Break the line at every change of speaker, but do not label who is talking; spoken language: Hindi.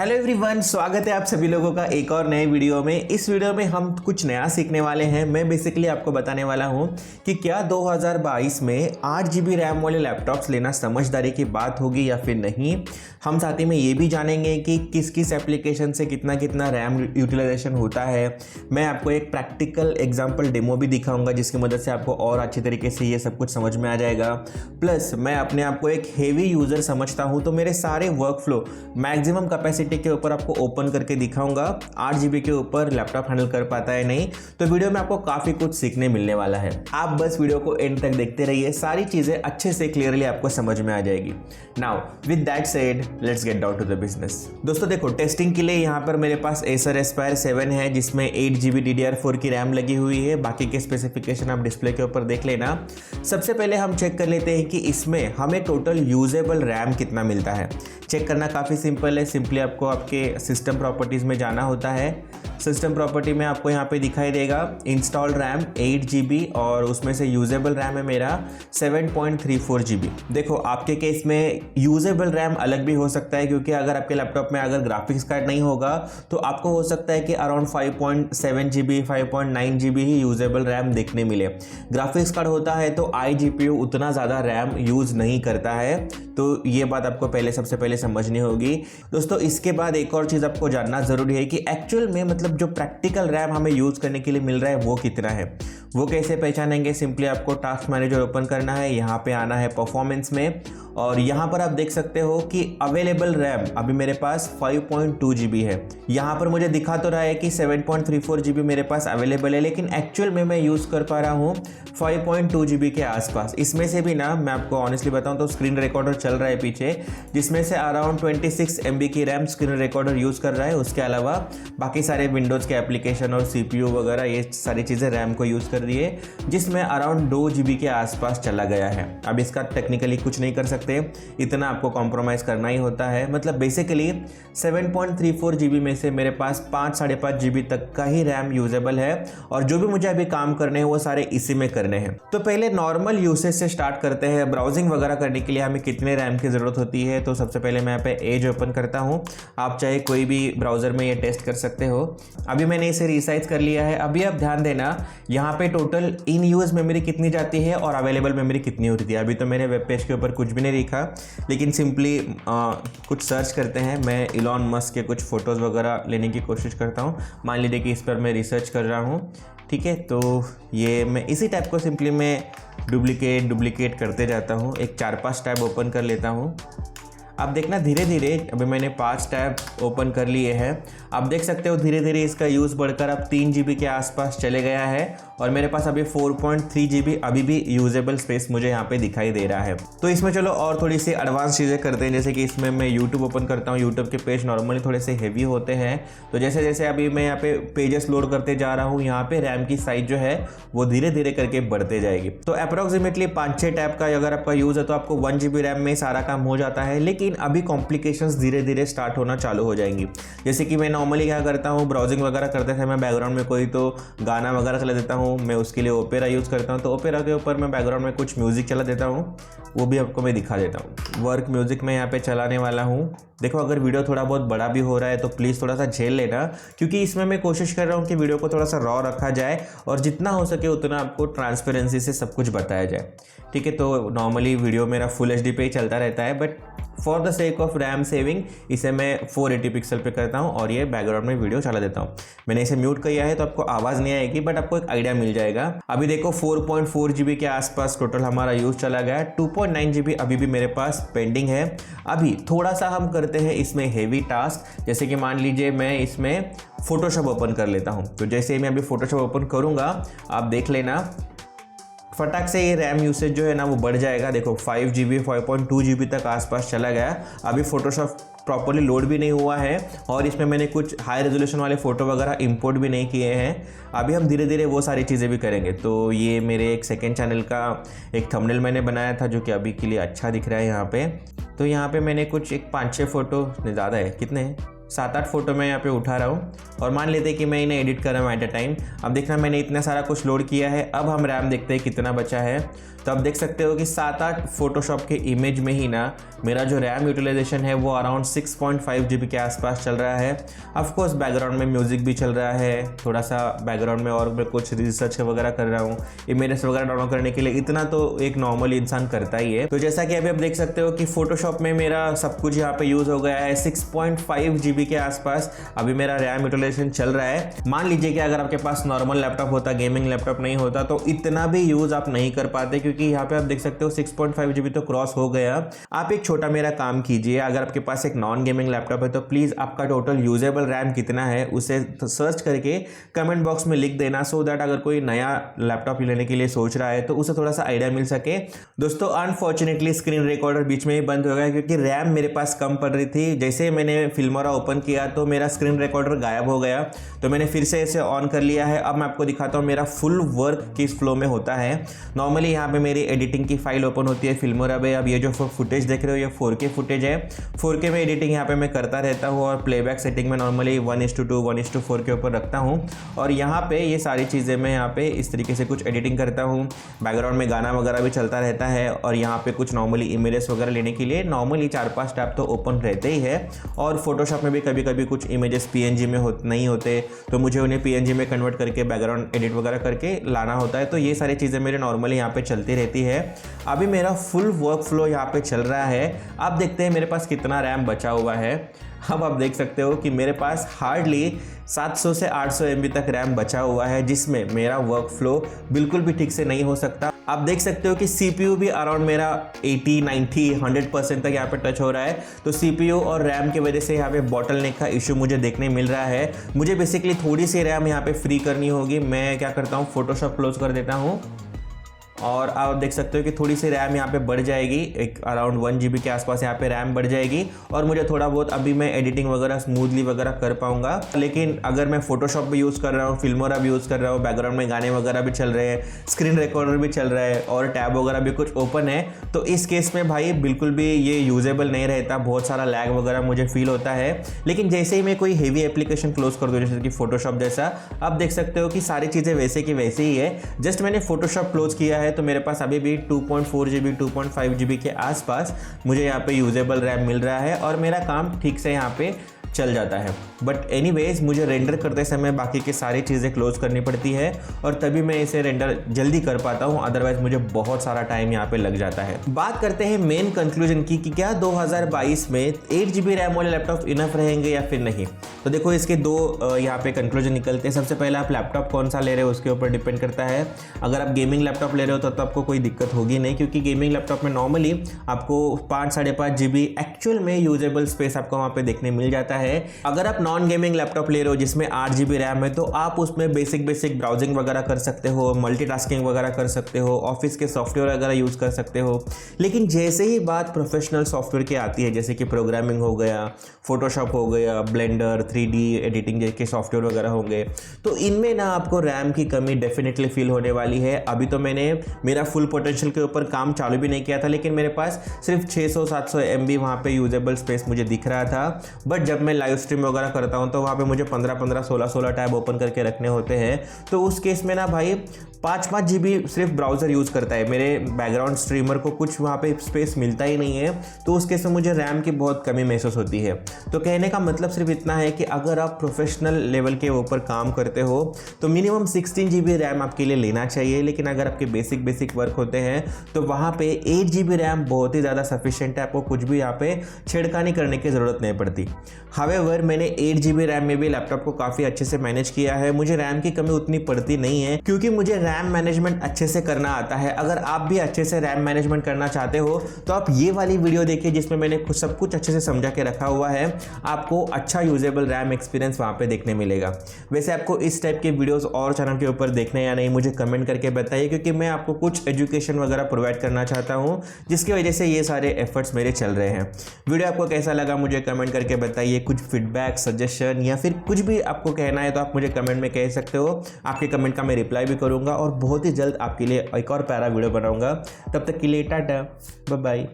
हेलो एवरीवन, स्वागत है आप सभी लोगों का एक और नए वीडियो में। इस वीडियो में हम कुछ नया सीखने वाले हैं। मैं बेसिकली आपको बताने वाला हूं कि क्या 2022 में 8 GB रैम वाले लैपटॉप्स लेना समझदारी की बात होगी या फिर नहीं। हम साथ ही में ये भी जानेंगे कि किस किस एप्लीकेशन से कितना कितना रैम यूटिलाइजेशन होता है। मैं आपको एक प्रैक्टिकल एग्जाम्पल डेमो भी दिखाऊंगा जिसकी मदद से आपको और अच्छी तरीके से ये सब कुछ समझ में आ जाएगा। प्लस मैं अपने आप को एक हेवी यूज़र समझता हूँ, तो मेरे सारे वर्क फ्लो मैक्सिमम कैपेसिटी के ऊपर आपको ओपन करके दिखाऊंगा। 8 GB के ऊपर लैपटॉप हैंडल कर पाता है नहीं, तो वीडियो में आपको काफ़ी कुछ सीखने मिलने वाला है। आप बस वीडियो को एंड तक देखते रहिए, सारी चीज़ें अच्छे से क्लियरली आपको समझ में आ जाएगी। Now with that said, let's get down to the business. दोस्तों देखो, टेस्टिंग के लिए यहाँ पर मेरे पास Acer Aspire 7 है जिसमें 8 GB DDR4 की रैम लगी हुई है। बाकी के स्पेसिफिकेशन आप डिस्प्ले के ऊपर देख लेना। सबसे पहले हम चेक कर लेते हैं कि इसमें हमें टोटल यूजेबल रैम कितना मिलता है। चेक करना काफ़ी सिंपल है। सिंपली आपको आपके सिस्टम प्रॉपर्टीज़ में जाना होता है। सिस्टम प्रॉपर्टी में आपको यहाँ पे दिखाई देगा इंस्टॉल रैम 8 GB और उसमें से यूजेबल रैम है मेरा 7.34 GB। देखो, आपके केस में यूजेबल रैम अलग भी हो सकता है, क्योंकि अगर आपके लैपटॉप में अगर ग्राफिक्स कार्ड नहीं होगा तो आपको हो सकता है कि अराउंड 5.7 GB 5.9 GB ही यूजेबल रैम देखने मिले। ग्राफिक्स कार्ड होता है तो iGPU उतना ज़्यादा रैम यूज़ नहीं करता है, तो ये बात आपको सबसे पहले समझनी होगी। दोस्तों, इसके बाद एक और चीज़ आपको जानना ज़रूरी है कि एक्चुअल में मतलब जो प्रैक्टिकल रैम हमें यूज़ करने के लिए मिल रहा है वो कितना है। वो कैसे पहचानेंगे? सिंपली आपको टास्क मैनेजर ओपन करना है, यहाँ पे आना है परफॉर्मेंस में, और यहाँ पर आप देख सकते हो कि अवेलेबल रैम अभी मेरे पास 5.2 GB है। यहाँ पर मुझे दिखा तो रहा है कि 7.34 GB मेरे पास अवेलेबल है, लेकिन एक्चुअल में मैं यूज़ कर पा रहा हूँ 5.2 GB के आसपास। इसमें से भी ना, मैं आपको ऑनेस्टली बताऊँ तो स्क्रीन रिकॉर्डर चल रहा है पीछे, जिसमें से अराउंड 26 MB की रैम स्क्रीन रिकॉर्डर यूज़ कर रहा है। उसके अलावा बाकी सारे विंडोज़ के एप्लीकेशन और CPU वगैरह ये सारी चीज़ें रैम को यूज़ कर रही है, जिसमें अराउंड 2 GB के आसपास चला गया है। अब इसका टेक्निकली कुछ नहीं कर सकते, इतना आपको कॉम्प्रोमाइज़ करना ही होता है। मतलब बेसिकली 7.34 GB में से मेरे पास 5-5.5 GB तक का ही रैम यूजेबल है, और जो भी मुझे अभी काम करने हैं वो सारे इसी में करने हैं। तो पहले नॉर्मल यूसेज से स्टार्ट करते हैं। ब्राउजिंग वगैरह करने के लिए हमें कितने रैम की ज़रूरत होती है, तो सबसे पहले मैं यहाँ पे एज ओपन करता हूँ। आप चाहे कोई भी ब्राउज़र में ये टेस्ट कर सकते हो। अभी मैंने इसे रिसाइज कर लिया है। अभी आप ध्यान देना, यहाँ पे टोटल इन यूज मेमोरी कितनी जाती है और अवेलेबल मेमोरी कितनी होती है। अभी तो मेरे वेब पेज के ऊपर कुछ भी नहीं लिखा, लेकिन सिंपली कुछ सर्च करते हैं। मैं इलॉन मस्क के कुछ फ़ोटोज़ वगैरह लेने की कोशिश करता हूँ। मान लीजिए कि इस पर मैं रिसर्च कर रहा हूँ, ठीक है। तो ये मैं इसी टाइप को सिंपली मैं डुप्लीकेट करते जाता हूँ। एक 4-5 टैब ओपन कर लेता हूँ। आप देखना धीरे धीरे, अभी मैंने 5 टैब ओपन कर लिए हैं। आप देख सकते हो धीरे धीरे इसका यूज़ बढ़कर अब 3 GB के आसपास चले गया है, और मेरे पास अभी 4.3 GB अभी भी यूजेबल स्पेस मुझे यहाँ पे दिखाई दे रहा है। तो इसमें चलो और थोड़ी सी एडवांस चीज़ें करते हैं, जैसे कि इसमें मैं यूट्यूब ओपन करता हूँ। यूट्यूब के पेज नॉर्मली थोड़े से हेवी होते हैं, तो जैसे जैसे अभी मैं यहाँ पे पेजेस लोड करते जा रहा हूँ, यहाँ पे रैम की साइज जो है वो धीरे धीरे करके बढ़ते जाएगी। तो अप्रॉक्सीमेटली 5-6 टैब का अगर आपका यूज़ है तो आपको 1 GB रैम में सारा काम हो जाता है। लेकिन अभी कॉम्प्लिकेशंस धीरे धीरे स्टार्ट होना चालू हो जाएंगी। जैसे कि मैं नॉर्मली क्या करता हूँ, ब्राउजिंग वगैरह करते थे, मैं बैकग्राउंड में कोई तो गाना वगैरह चला देता हूँ। मैं उसके लिए ओपेरा यूज़ करता हूँ, तो ओपेरा के ऊपर मैं बैकग्राउंड में कुछ म्यूज़िक चला देता हूँ, वो भी आपको मैं दिखा देता हूँ। वर्क म्यूज़िक मैं यहाँ पे चलाने वाला हूँ। देखो, अगर वीडियो थोड़ा बहुत बड़ा भी हो रहा है तो प्लीज़ थोड़ा सा झेल लेना, क्योंकि इसमें मैं कोशिश कर रहा हूँ कि वीडियो को थोड़ा सा रॉ रखा जाए और जितना हो सके उतना आपको ट्रांसपेरेंसी से सब कुछ बताया जाए, ठीक है। तो नॉर्मली वीडियो मेरा फुल HD पे ही चलता रहता है, but for the sake of RAM saving इसे मैं 480 पिक्सल पे करता हूँ और ये बैकग्राउंड में वीडियो चला देता हूँ। मैंने इसे म्यूट किया है तो आपको आवाज़ नहीं आएगी, बट आपको एक आइडिया मिल जाएगा। अभी देखो 4.4 GB के आसपास टोटल हमारा यूज़ चला गया। 2.9 GB अभी भी मेरे पास पेंडिंग है। अभी थोड़ा सा हम करते हैं इसमें हेवी टास्क, जैसे कि मान लीजिए मैं इसमें फोटोशॉप ओपन कर लेता हूँ। तो जैसे मैं अभी फोटोशॉप ओपन करूँगा, आप देख लेना फटाक से ये रैम यूसेज जो है ना वो बढ़ जाएगा। देखो 5 GB 5.2 GB तक आसपास चला गया। अभी फोटोशॉप प्रॉपर्ली लोड भी नहीं हुआ है, और इसमें मैंने कुछ हाई रेजोल्यूशन वाले फ़ोटो वगैरह इंपोर्ट भी नहीं किए हैं। अभी हम धीरे धीरे वो सारी चीज़ें भी करेंगे। तो ये मेरे एक सेकेंड चैनल का एक थंबनेल मैंने बनाया था, जो कि अभी के लिए अच्छा दिख रहा है यहाँ पे। तो यहाँ पे मैंने कुछ एक 5-6 फ़ोटो, ज़्यादा है, कितने हैं, 7-8 फोटो मैं यहाँ पे उठा रहा हूँ और मान लेते हैं कि मैं इन्हें एडिट कर रहा हूँ एट अ टाइम। अब देखना मैंने इतना सारा कुछ लोड किया है। अब हम रैम देखते हैं कितना बचा है। तो आप देख सकते हो कि 7-8 फोटोशॉप के इमेज में ही ना मेरा जो रैम यूटिलाइजेशन है वो अराउंड 6.5 GB के आसपास चल रहा है। ऑफ कोर्स बैकग्राउंड में म्यूजिक भी चल रहा है, थोड़ा सा बैकग्राउंड में और मैं कुछ रिसर्च वगैरह कर रहा हूँ, इमेजेस वगैरह डाउनलोड करने के लिए। इतना तो एक नॉर्मल इंसान करता ही है। तो जैसा कि अभी आप देख सकते हो कि फोटोशॉप में मेरा सब कुछ यहाँ पे यूज हो गया है 6.5 GB के आसपास अभी मेरा रैम यूटिलाइजेशन चल रहा है। मान लीजिए कि अगर आपके पास नॉर्मल लैपटॉप होता, गेमिंग लैपटॉप नहीं होता, तो इतना भी यूज आप नहीं कर पाते, क्योंकि यहाँ पे आप देख सकते हो 6.5 GB तो क्रॉस हो गया। आप एक छोटा मेरा काम कीजिए, अगर आपके पास एक नॉन गेमिंग लैपटॉप है तो प्लीज आपका टोटल यूजेबल रैम कितना है उसे सर्च करके कमेंट बॉक्स में लिख देना, सो दैट अगर कोई नया लैपटॉप लेने के लिए सोच रहा है तो उसे थोड़ा सा आइडिया मिल सके। दोस्तों अनफॉर्चुनेटली स्क्रीन रिकॉर्डर बीच में ही बंद हो गया, क्योंकि रैम मेरे पास कम पड़ रही थी। जैसे मैंने फिल्मोरा ओपन किया तो मेरा स्क्रीन रिकॉर्डर गायब हो गया, तो मैंने फिर से इसे ऑन कर लिया है। अब मैं आपको दिखाता हूँ मेरा फुल वर्क किस फ्लो में होता है। नॉर्मली यहाँ पे मेरी एडिटिंग की फाइल ओपन होती है फिल्मोरा में। अब ये जो फुटेज देख रहे हो ये 4K फुटेज है। 4K में एडिटिंग यहाँ पे मैं करता रहता हूँ और प्लेबैक सेटिंग में नॉर्मली 1:2 1:4 के ऊपर रखता हूँ। और यहाँ पे ये सारी चीज़ें मैं यहाँ पे इस तरीके से कुछ एडिटिंग करता हूँ। बैकग्राउंड में गाना वगैरह भी चलता रहता है और यहाँ पे कुछ नॉर्मली इमेजेस वगैरह लेने के लिए नॉर्मली 4-5 टैब तो ओपन रहते ही है। और फोटोशॉप में भी कभी कभी कुछ इमेजेस PNG में नहीं होते, तो मुझे उन्हें PNG में कन्वर्ट करके बैकग्राउंड एडिट वगैरह करके लाना होता है। तो ये सारी चीज़ें मेरे नॉर्मली यहाँ पे चलती रहती है। अभी मेरा फुल वर्क फ्लो यहाँ पे चल रहा है। आप देखते हैं मेरे पास कितना रैम बचा हुआ है। अब आप देख सकते हो कि मेरे पास हार्डली 700 से 800 MB तक रैम बचा हुआ है, जिसमें मेरा वर्क फ्लो बिल्कुल भी ठीक से नहीं हो सकता। आप देख सकते हो कि CPU भी अराउंड मेरा 80, 90, 100% तक यहाँ पे टच हो रहा है। तो CPU और रैम की वजह से यहाँ पे बॉटलनेक का इशू मुझे देखने मिल रहा है। मुझे बेसिकली थोड़ी सी रैम यहाँ पे फ्री करनी होगी। मैं क्या करता हूँ, फोटोशॉप क्लोज कर देता हूँ और आप देख सकते हो कि थोड़ी सी रैम यहाँ पे बढ़ जाएगी, एक अराउंड 1 GB के आसपास यहाँ पे रैम बढ़ जाएगी और मुझे थोड़ा बहुत अभी मैं एडिटिंग वगैरह स्मूथली वगैरह कर पाऊंगा। लेकिन अगर मैं फोटोशॉप भी यूज़ कर रहा हूँ, फिल्मोरा भी यूज़ कर रहा हूँ, बैकग्राउंड में गाने वगैरह भी चल रहे हैं, स्क्रीन रिकॉर्डर भी चल रहा है और टैब वगैरह भी कुछ ओपन है, तो इस केस में भाई बिल्कुल भी ये यूजेबल नहीं रहता। बहुत सारा लैग वगैरह मुझे फील होता है। लेकिन जैसे ही मैं कोई हेवी एप्लीकेशन क्लोज कर दूँ, जैसे कि फोटोशॉप जैसा, आप देख सकते हो कि सारी चीज़ें वैसे की वैसे ही है। जस्ट मैंने फोटोशॉप क्लोज किया है तो मेरे पास अभी भी 2.4 GB 2.5 GB के आसपास मुझे यहाँ पे यूजेबल रैम मिल रहा है और मेरा काम ठीक से यहाँ पे चल जाता है। बट एनीवेज मुझे रेंडर करते समय बाकी की सारी चीज़ें क्लोज करनी पड़ती है और तभी मैं इसे रेंडर जल्दी कर पाता हूँ, अदरवाइज मुझे बहुत सारा टाइम यहाँ पे लग जाता है। बात करते हैं मेन कंक्लूजन की कि क्या 2022 में 8 GB रैम वाले लैपटॉप इनफ रहेंगे या फिर नहीं। तो देखो इसके दो यहाँ पे कंक्लूजन निकलते हैं। सबसे पहले आप लैपटॉप कौन सा ले रहे हो उसके ऊपर डिपेंड करता है। अगर आप गेमिंग लैपटॉप ले रहे हो तो आपको कोई दिक्कत होगी नहीं, क्योंकि गेमिंग लैपटॉप में नॉर्मली आपको 5-5.5 GB एक्चुअल में यूजेबल स्पेस आपको वहाँ पे देखने मिल जाता है। अगर आप नॉन गेमिंग लैपटॉप ले रहे हो जिसमें 8 GB रैम है तो आप उसमें बेसिक ब्राउजिंग वगैरह कर सकते हो, मल्टीटास्किंग वगैरह कर सकते हो, ऑफिस के सॉफ्टवेयर वगैरह यूज़ कर सकते हो। लेकिन जैसे ही बात प्रोफेशनल सॉफ्टवेयर की आती है, जैसे कि प्रोग्रामिंग हो गया, फोटोशॉप हो गया, ब्लेंडर, 3D एडिटिंग के सॉफ्टवेयर वगैरह होंगे, तो इनमें ना आपको रैम की कमी डेफिनेटली फील होने वाली है। अभी तो मैंने मेरा फुल पोटेंशियल के ऊपर काम चालू भी नहीं किया था, लेकिन मेरे पास सिर्फ 600-700 MB वहाँ पे यूजेबल स्पेस मुझे दिख रहा था। बट जब मैं लाइव स्ट्रीम वगैरह करता हूँ तो वहाँ पे मुझे 15-15, 16-16 टैब ओपन करके रखने होते हैं। तो उस केस में ना भाई 5-5 GB सिर्फ ब्राउज़र यूज़ करता है। मेरे बैकग्राउंड स्ट्रीमर को कुछ वहाँ पे स्पेस मिलता ही नहीं है, तो उस केस में मुझे रैम की बहुत कमी महसूस होती है। तो कहने का मतलब सिर्फ इतना है कि अगर आप प्रोफेशनल लेवल के ऊपर काम करते हो तो मिनिमम 16 GB रैम आपके लिए लेना चाहिए। लेकिन अगर आपके बेसिक वर्क होते हैं तो वहाँ पे 8 GB रैम बहुत ही ज़्यादा सफिशिएंट है। आपको कुछ भी यहाँ पे छेड़खानी करने की ज़रूरत नहीं पड़ती। हावेवर मैंने 8 GB रैम में भी लैपटॉप को काफ़ी अच्छे से मैनेज किया है। मुझे रैम की कमी उतनी पड़ती नहीं है, क्योंकि मुझे रैम मैनेजमेंट अच्छे से करना आता है। अगर आप भी अच्छे से रैम मैनेजमेंट करना चाहते हो तो आप ये वाली वीडियो देखिए, जिसमें मैंने सब कुछ अच्छे से समझा के रखा हुआ है। आपको अच्छा यूजेबल रैम एक्सपीरियंस वहाँ पे देखने मिलेगा। वैसे आपको इस टाइप के वीडियोस और चैनल के ऊपर देखने या नहीं मुझे कमेंट करके बताइए, क्योंकि मैं आपको कुछ एजुकेशन वगैरह प्रोवाइड करना चाहता हूँ, जिसकी वजह से ये सारे एफर्ट्स मेरे चल रहे हैं। वीडियो आपको कैसा लगा मुझे कमेंट करके बताइए। कुछ फीडबैक, सजेशन या फिर कुछ भी आपको कहना है तो आप मुझे कमेंट में कह सकते हो। आपके कमेंट का मैं रिप्लाई भी करूँगा और बहुत ही जल्द आपके लिए एक और प्यारा वीडियो बनाऊँगा। तब तक के लिए टाटा, बाय बाय।